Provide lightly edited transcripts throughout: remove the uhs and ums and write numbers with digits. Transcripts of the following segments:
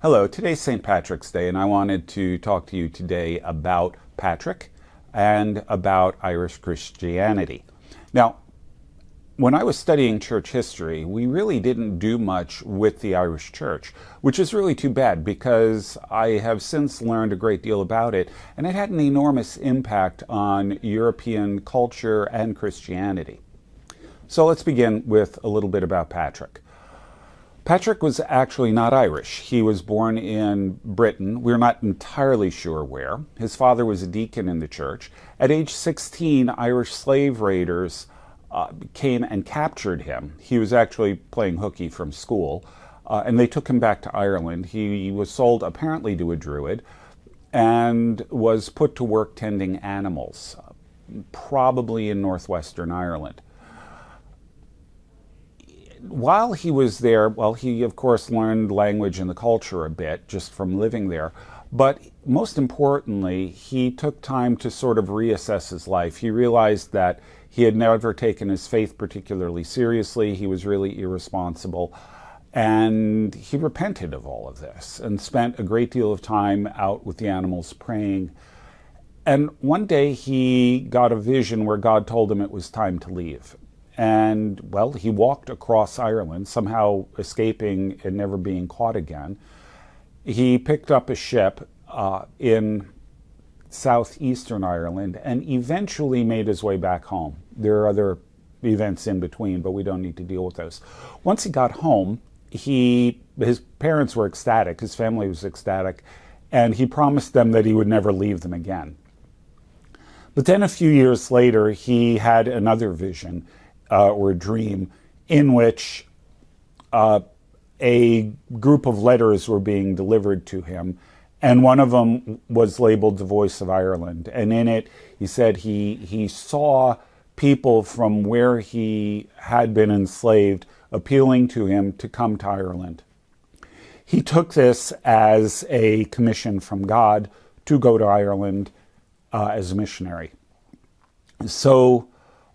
Hello, today's St. Patrick's Day, and I wanted to talk to you today about Patrick and about Irish Christianity. Now, when I was studying church history, we really didn't do much with the Irish church, which is really too bad because I have since learned a great deal about it, and it had an enormous impact on European culture and Christianity. So let's begin with a little bit about Patrick. Patrick was actually not Irish. He was born in Britain. We're not entirely sure where. His father was a deacon in the church. At age 16, Irish slave raiders came and captured him. He was actually playing hooky from school, and they took him back to Ireland. He was sold apparently to a druid and was put to work tending animals, probably in northwestern Ireland. While he was there, well, he of course learned language and the culture a bit just from living there, but most importantly, he took time to sort of reassess his life. He realized that he had never taken his faith particularly seriously. He was really irresponsible, and he repented of all of this and spent a great deal of time out with the animals praying. And one day he got a vision where God told him it was time to leave. And, well, he walked across Ireland, somehow escaping and never being caught again. He picked up a ship in southeastern Ireland and eventually made his way back home. There are other events in between, but we don't need to deal with those. Once he got home, his parents were ecstatic, his family was ecstatic, and he promised them that he would never leave them again. But then a few years later, he had another vision, or a dream, in which a group of letters were being delivered to him, and one of them was labeled The Voice of Ireland. And in it, he said he saw people from where he had been enslaved appealing to him to come to Ireland. He took this as a commission from God to go to Ireland as a missionary. So,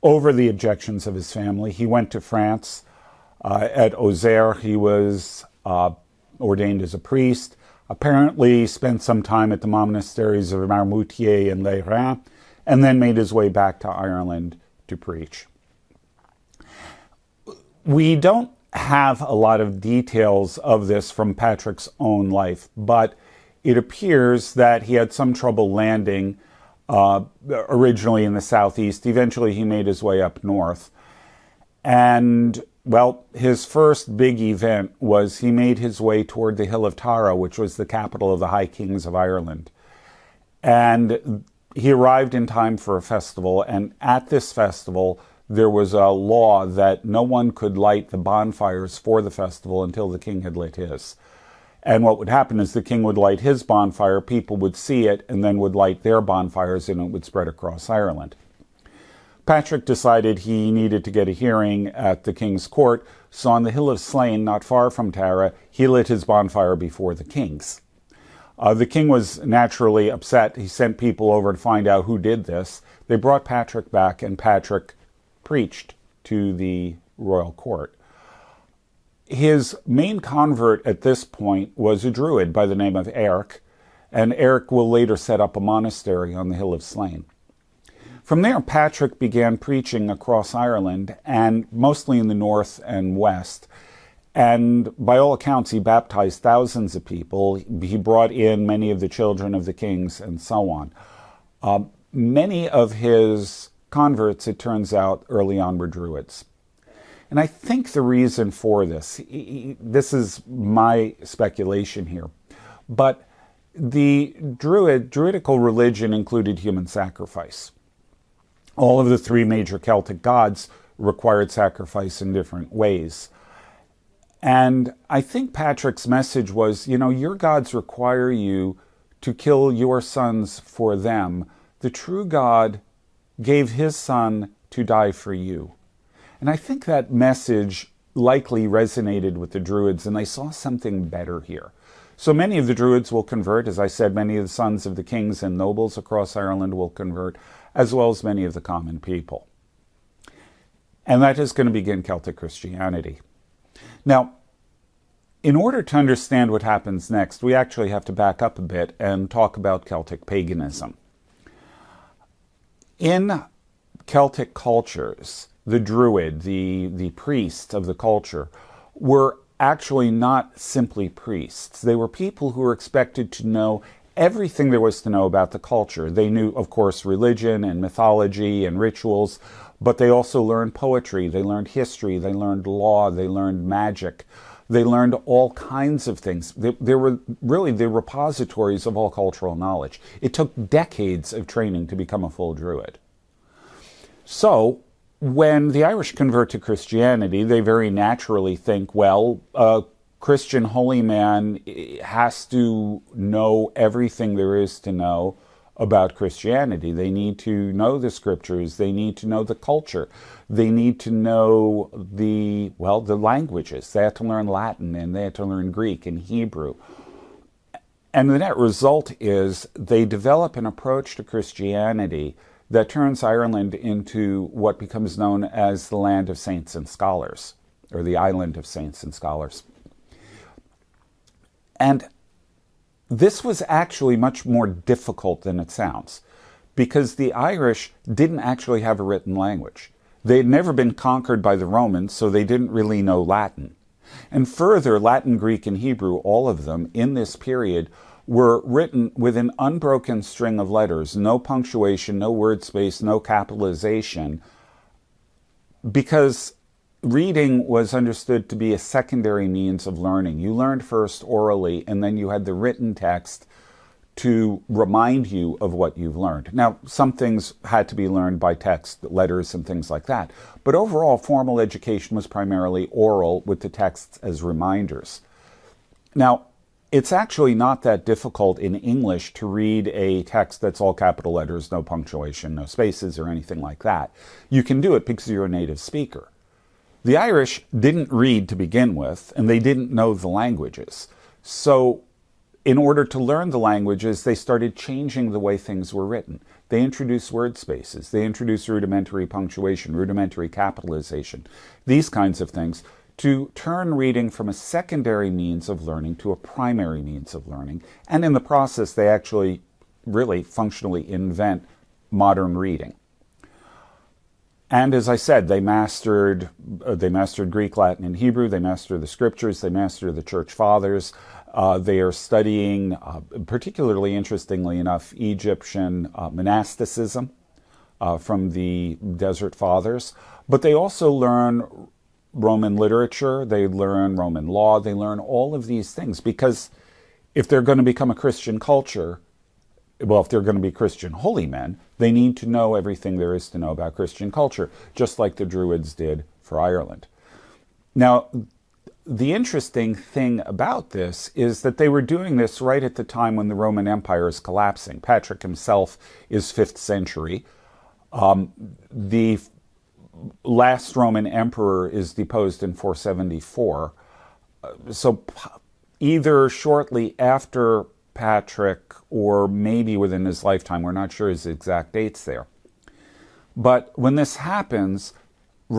over the objections of his family, he went to France. At Auxerre, he was ordained as a priest, apparently spent some time at the monasteries of Marmoutier and Les Reins, and then made his way back to Ireland to preach. We don't have a lot of details of this from Patrick's own life, but it appears that he had some trouble landing originally in the southeast. Eventually he made his way up north. And, well, his first big event was he made his way toward the Hill of Tara, which was the capital of the High Kings of Ireland. And he arrived in time for a festival, and at this festival there was a law that no one could light the bonfires for the festival until the king had lit his. And what would happen is the king would light his bonfire, people would see it, and then would light their bonfires, and it would spread across Ireland. Patrick decided he needed to get a hearing at the king's court, so on the Hill of Slane, not far from Tara, he lit his bonfire before the king's. The king was naturally upset. He sent people over to find out who did this. They brought Patrick back, and Patrick preached to the royal court. His main convert at this point was a druid by the name of Eric, and Eric will later set up a monastery on the Hill of Slane. From there, Patrick began preaching across Ireland, and mostly in the north and west, and by all accounts he baptized thousands of people. He brought in many of the children of the kings and so on. Many of his converts, it turns out, early on were druids. And I think the reason for this, this is my speculation here, but the druidical religion included human sacrifice. All of the three major Celtic gods required sacrifice in different ways. And I think Patrick's message was, you know, your gods require you to kill your sons for them. The true God gave his son to die for you. And I think that message likely resonated with the Druids, and they saw something better here. So many of the Druids will convert. As I said, many of the sons of the kings and nobles across Ireland will convert, as well as many of the common people. And that is going to begin Celtic Christianity. Now, In order to understand what happens next, we actually have to back up a bit and talk about Celtic paganism. In Celtic cultures, the druid, the priest of the culture, were actually not simply priests. They were people who were expected to know everything there was to know about the culture. They knew, of course, religion and mythology and rituals, but they also learned poetry, they learned history, they learned law, they learned magic. They learned all kinds of things. They were really the repositories of all cultural knowledge. It took decades of training to become a full druid. So, when the Irish convert to Christianity, they very naturally think, well, a Christian holy man has to know everything there is to know about Christianity. They need to know the scriptures. They need to know the culture. They need to know the languages. They have to learn Latin, and they have to learn Greek and Hebrew. And the net result is they develop an approach to Christianity that turns Ireland into what becomes known as the land of saints and scholars, or the island of saints and scholars. And this was actually much more difficult than it sounds, because the Irish didn't actually have a written language. They had never been conquered by the Romans, so they didn't really know Latin. And further, Latin, Greek, and Hebrew, all of them, in this period, were written with an unbroken string of letters, no punctuation, no word space, no capitalization, because reading was understood to be a secondary means of learning. You learned first orally, and then you had the written text to remind you of what you've learned. Now, some things had to be learned by text, letters, and things like that. But overall, formal education was primarily oral, with the texts as reminders. Now, it's actually not that difficult in English to read a text that's all capital letters, no punctuation, no spaces, or anything like that. You can do it because you're a native speaker. The Irish didn't read to begin with, and they didn't know the languages. So in order to learn the languages, they started changing the way things were written. They introduced word spaces. They introduced rudimentary punctuation, rudimentary capitalization, these kinds of things, to turn reading from a secondary means of learning to a primary means of learning. And in the process, they actually really functionally invent modern reading. And as I said, they mastered Greek, Latin, and Hebrew. They mastered the scriptures. They mastered the church fathers. They are studying, particularly interestingly enough, Egyptian monasticism from the Desert Fathers. But they also learn Roman literature. They learn Roman law. They learn all of these things, because if they're going to become a Christian culture, well, if they're going to be Christian holy men, they need to know everything there is to know about Christian culture, just like the Druids did for Ireland. Now, the interesting thing about this is that they were doing this right at the time when the Roman Empire is collapsing. Patrick himself is 5th century. The last Roman emperor is deposed in 474. So either shortly after Patrick or maybe within his lifetime, we're not sure his exact dates there. But when this happens, the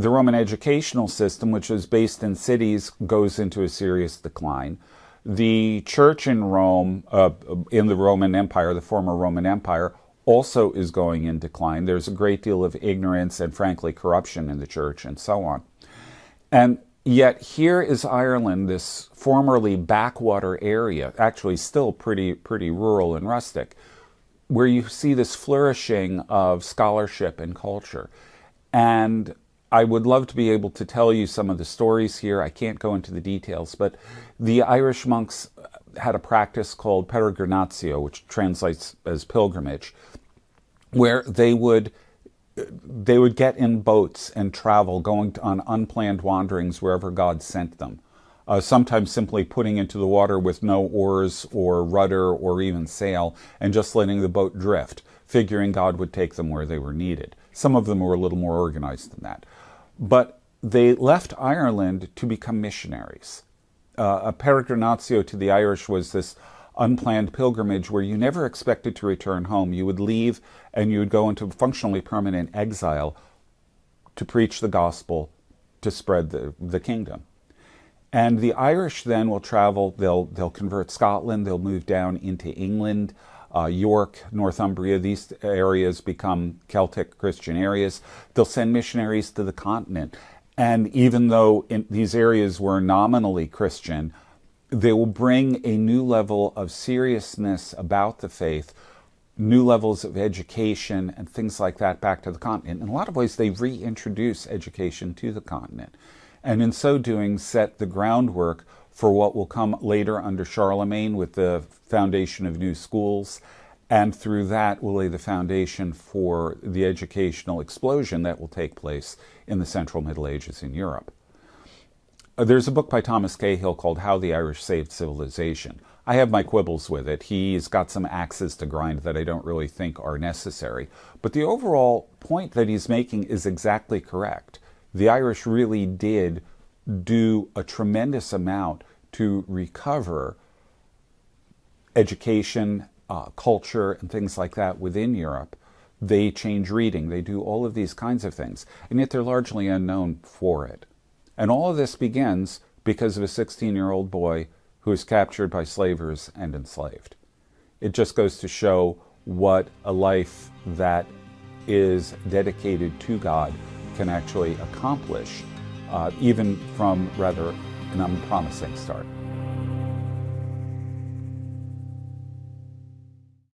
Roman educational system, which is based in cities, goes into a serious decline. The church in Rome, in the Roman Empire, the former Roman Empire, also is going in decline. There's a great deal of ignorance and, frankly, corruption in the church and so on. And yet here is Ireland, this formerly backwater area, actually still pretty rural and rustic, where you see this flourishing of scholarship and culture. And I would love to be able to tell you some of the stories here. I can't go into the details, but the Irish monks had a practice called peregrinatio, which translates as pilgrimage, where they would get in boats and travel, going on unplanned wanderings wherever God sent them. Sometimes simply putting into the water with no oars or rudder or even sail, and just letting the boat drift, figuring God would take them where they were needed. Some of them were a little more organized than that. But they left Ireland to become missionaries. A peregrinatio to the Irish was this unplanned pilgrimage where you never expected to return home. You would leave and you would go into functionally permanent exile to preach the gospel, to spread the kingdom. And the Irish then will travel, they'll convert Scotland, they'll move down into England, York, Northumbria, these areas become Celtic Christian areas. They'll send missionaries to the continent. And even though these areas were nominally Christian, they will bring a new level of seriousness about the faith, new levels of education and things like that back to the continent. In a lot of ways, they reintroduce education to the continent. And in so doing, set the groundwork for what will come later under Charlemagne with the foundation of new schools. And through that will lay the foundation for the educational explosion that will take place in the Central Middle Ages in Europe. There's a book by Thomas Cahill called How the Irish Saved Civilization. I have my quibbles with it. He's got some axes to grind that I don't really think are necessary. But the overall point that he's making is exactly correct. The Irish really did do a tremendous amount to recover education, culture, and things like that within Europe. They change reading. They do all of these kinds of things. And yet they're largely unknown for it. And all of this begins because of a 16-year-old boy who is captured by slavers and enslaved. It just goes to show what a life that is dedicated to God can actually accomplish, even from rather an unpromising start.